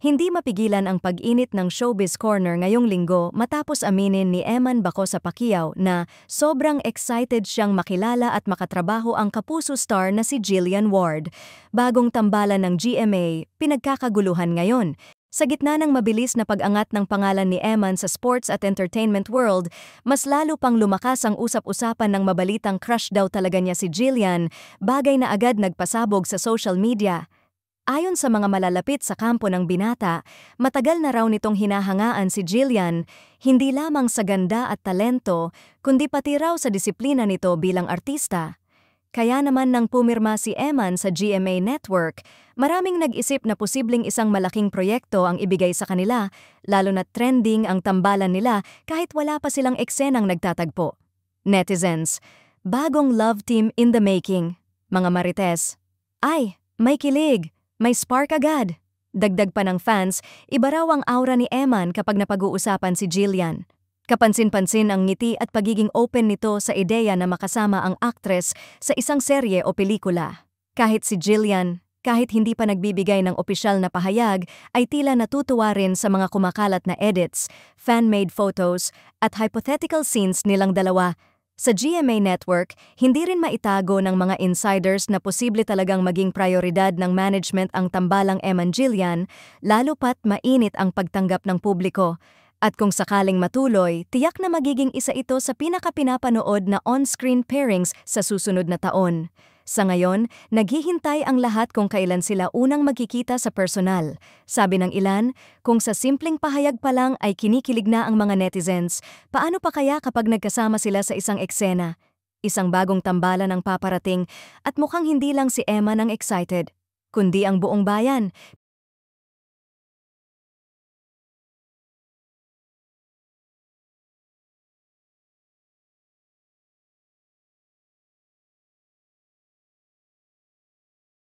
Hindi mapigilan ang pag-init ng Showbiz Corner ngayong linggo matapos aminin ni Eman Bacosa Pacquiao na sobrang excited siyang makilala at makatrabaho ang kapuso star na si Jillian Ward. Bagong tambalan ng GMA, pinagkakaguluhan ngayon. Sa gitna ng mabilis na pag-angat ng pangalan ni Eman sa sports at entertainment world, mas lalo pang lumakas ang usap-usapan ng mabalitang crush daw talaga niya si Jillian, bagay na agad nagpasabog sa social media. Ayon sa mga malalapit sa kampo ng binata, matagal na raw nitong hinahangaan si Jillian, hindi lamang sa ganda at talento, kundi pati raw sa disiplina nito bilang artista. Kaya naman nang pumirma si Eman sa GMA Network, maraming nag-isip na posibleng isang malaking proyekto ang ibigay sa kanila, lalo na trending ang tambalan nila kahit wala pa silang eksenang nagtatagpo. Netizens, bagong love team in the making. Mga marites, ay, may kilig! May spark agad. Dagdag pa ng fans, iba raw ang aura ni Eman kapag napag-uusapan si Jillian. Kapansin-pansin ang ngiti at pagiging open nito sa ideya na makasama ang actress sa isang serye o pelikula. Kahit si Jillian, kahit hindi pa nagbibigay ng opisyal na pahayag, ay tila natutuwa rin sa mga kumakalat na edits, fan-made photos, at hypothetical scenes nilang dalawa. Sa GMA Network, hindi rin maitago ng mga insiders na posible talagang maging prioridad ng management ang tambalang Eman Jillian, lalo pat mainit ang pagtanggap ng publiko. At kung sakaling matuloy, tiyak na magiging isa ito sa pinakapinapanood na on-screen pairings sa susunod na taon. Sa ngayon, naghihintay ang lahat kung kailan sila unang magkikita sa personal. Sabi ng ilan, kung sa simpleng pahayag pa lang ay kinikilig na ang mga netizens, paano pa kaya kapag nagkasama sila sa isang eksena? Isang bagong tambalan ang paparating at mukhang hindi lang si Eman ang excited, kundi ang buong bayan.